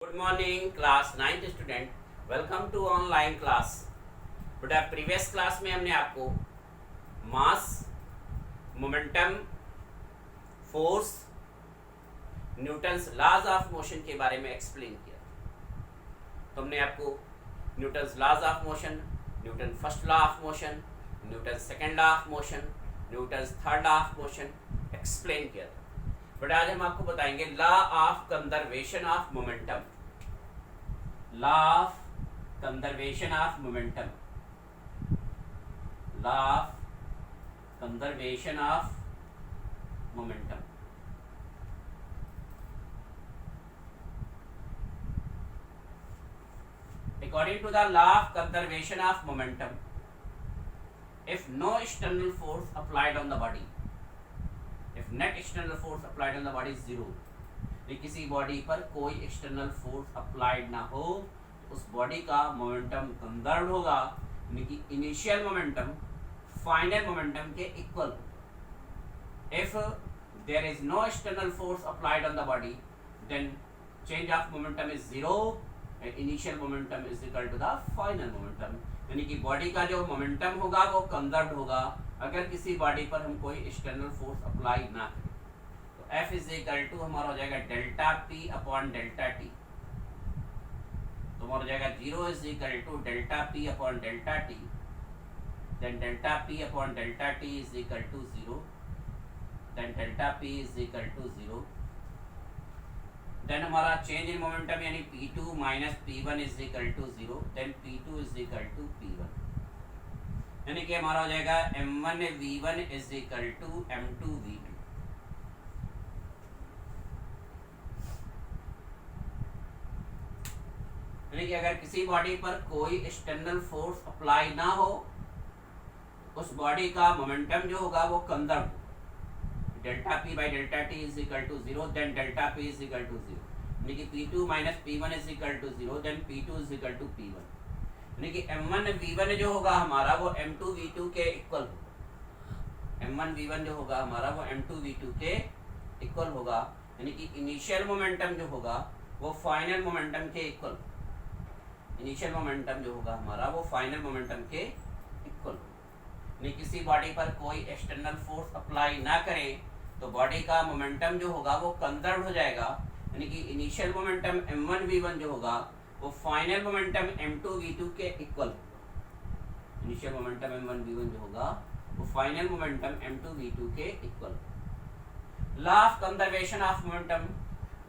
Good morning class 9th student, welcome to online class. बेटा previous class में हमने आपको mass, momentum, force, Newton's laws of motion के बारे में एक्सप्लेन किया। तो हमने आपको Newton's laws of motion, Newton first law of motion, Newton second law of motion, Newton's third law of motion explain किया था। बट आज हम आपको बताएंगे law of conservation of momentum. Law of conservation of momentum, law of conservation of momentum. According to the law of conservation of momentum, if no external force applied on the body, if net external force applied on the body is zero, किसी body पर कोई external force applied ना हो तो उस body का momentum conserve होगा, यानी कि इनिशियल मोमेंटम फाइनल मोमेंटम के equal. If there is no external force applied on the body then change of momentum is zero and initial momentum is equal to the final momentum, यानी कि body का जो momentum होगा वो conserve होगा अगर किसी बॉडी पर हम कोई एक्सटर्नल फोर्स अप्लाई ना करें। तो F इज इक्वल टू हमारा हो जाएगा delta P upon delta T, तो हमारा हो जाएगा zero is equal to delta P upon delta T, then delta P upon delta T is equal to zero, then delta P is equal to zero, then हमारा change in momentum यानी P2 minus P1 is equal to zero, then P2 is equal to P1, यानी कि हमारा हो जाएगा M1 V1 is equal to M2 V2। यानी कि अगर किसी बॉडी पर कोई एक्सटर्नल फोर्स अप्लाई ना हो उस बॉडी का मोमेंटम जो होगा वो conserve, delta P by delta T is equal to zero, then delta P is equal to zero, यानी कि P2 minus P1 is equal to zero, then P2 is equal to P1, यानी कि M1 V1 जो होगा हमारा वो M2 V2 के equal होगा। M1 V1 जो होगा हमारा वो M2 V2 के इक्वल होगा, यानी कि इनिशियल मोमेंटम जो होगा वो फाइनल मोमेंटम के इक्वल, इनिशियल मोमेंटम जो होगा हमारा वो फाइनल मोमेंटम के इक्वल होगा। यानी किसी बॉडी पर कोई एक्सटर्नल फोर्स अप्लाई ना करें तो बॉडी का मोमेंटम जो होगा वो कंजर्व हो जाएगा, यानी कि इनिशियल मोमेंटम M1 V1 जो होगा वो फाइनल मोमेंटम M2 V2 के इक्वल होगा। इनिशियल मोमेंटम M1 V1 जो होगा वो फाइनल मोमेंटम M2 V2 के equal. Law of conservation of momentum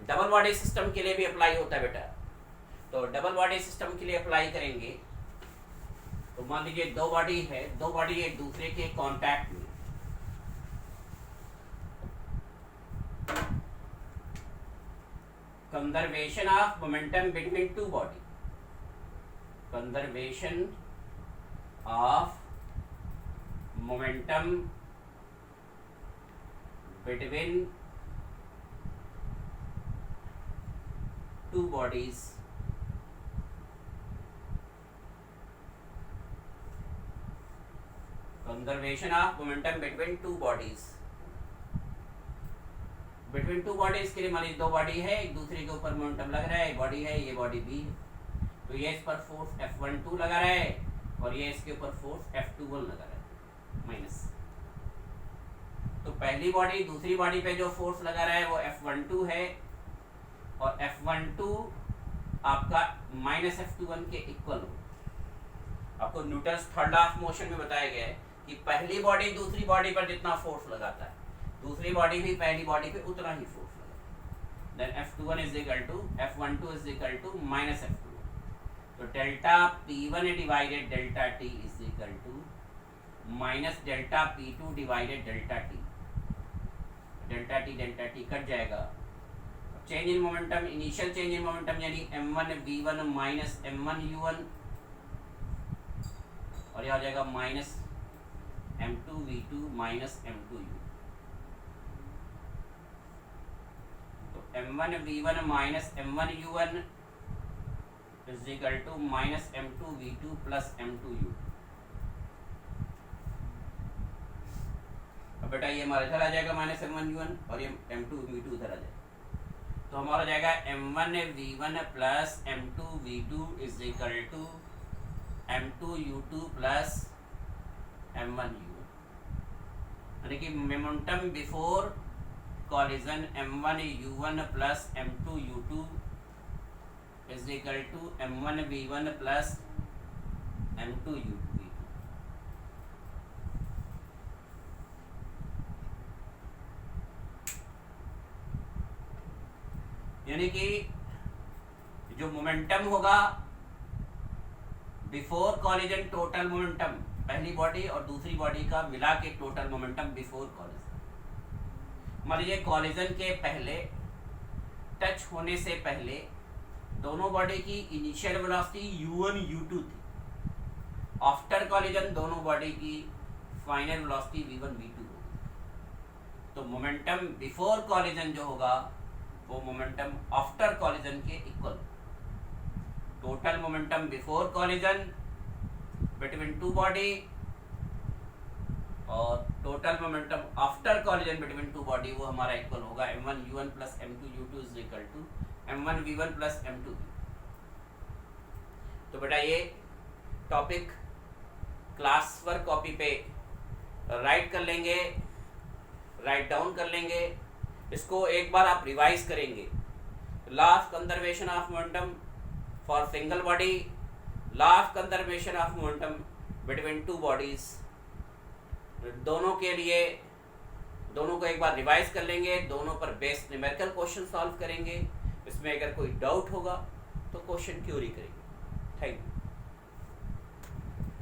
double body system के लिए भी अप्लाई होता है बेटा। तो डबल बॉडी सिस्टम के लिए अप्लाई करेंगे तो मान लीजिए दो बॉडी है, दो बॉडी एक दूसरे के कांटेक्ट में, conservation of momentum between two body, conservation of momentum between two bodies, conservation of momentum between two bodies. Between two bodies के लिए मान लीजिए दो बॉडी है, एक दूसरे के ऊपर मोमेंटम लग रहा है, बॉडी है ये बॉडी बी है, तो ये इस पर फोर्स F12 लगा रहा है और ये इसके ऊपर फोर्स F21 लगा रहा है माइनस। तो पहली बॉडी दूसरी बॉडी पे जो फोर्स लगा रहा है वो F12 है और F12 आपका माइनस F21 के इक्वल हो। आपको Newton's third law of motion में बताया गया है कि पहली बॉडी दूसरी बॉडी पर जितना फोर्स लगाता है दूसरी बॉडी भी पहली बॉडी पे उतना ही फोर्स लगाता है। Then F21 is equal to F12 is equal to minus F21, तो delta P1 divided delta T is equal to minus delta P2 divided delta T, delta T cut जाएगा। Change in momentum, initial change in momentum यानी M1 V1 minus M1 U1 और यह आ जाएगा minus M2 V2 minus M2 U, तो M1 V1 minus M1 U1 is equal to minus M2 V2 plus M2 U। अब बेटा ये हमारा इधर आ जाएगा माइनस M1 U1 और ये M2 V2 इधर आ जाएगा, तो हमारा हो जाएगा m1v1 plus m2v2 is equal to m2u2 plus m1u1, यानी कि momentum before collision m1u1 plus m2u2 is equal to m1v1 plus m2u2। यानी कि जो मोमेंटम होगा बिफोर कॉलिजन, टोटल मोमेंटम पहली बॉडी और दूसरी बॉडी का मिला के टोटल मोमेंटम बिफोर कॉलिजन। मान लीजिए कॉलिजन के पहले, टच होने से पहले दोनों बॉडी की इनिशियल वेलोसिटी u1 u2 थी। आफ्टर कॉलिजन दोनों बॉडी की फाइनल वेलोसिटी v1 v2 होगी। तो मोमेंटम बिफोर कॉलिजन जो होगा वो मोमेंटम आफ्टर कॉलिजन के equal. Total momentum before collision between two body और total momentum after collision between two body वो हमारा इक्वल होगा m1u1 plus m2u2 is equal to m1v1 plus m2v। तो बेटा ये टॉपिक क्लास वर्क कॉपी पे write कर लेंगे, राइट डाउन कर लेंगे। इसको एक बार आप रिवाइज करेंगे। Law of conservation of momentum for single body, law of conservation of momentum between two bodies, दोनों के लिए दोनों को एक बार रिवाइज कर लेंगे। दोनों पर बेस्ड न्यूमेरिकल क्वेश्चन सॉल्व करेंगे। इसमें अगर कोई डाउट होगा तो क्वेश्चन क्यूरी करेंगे। Thank you.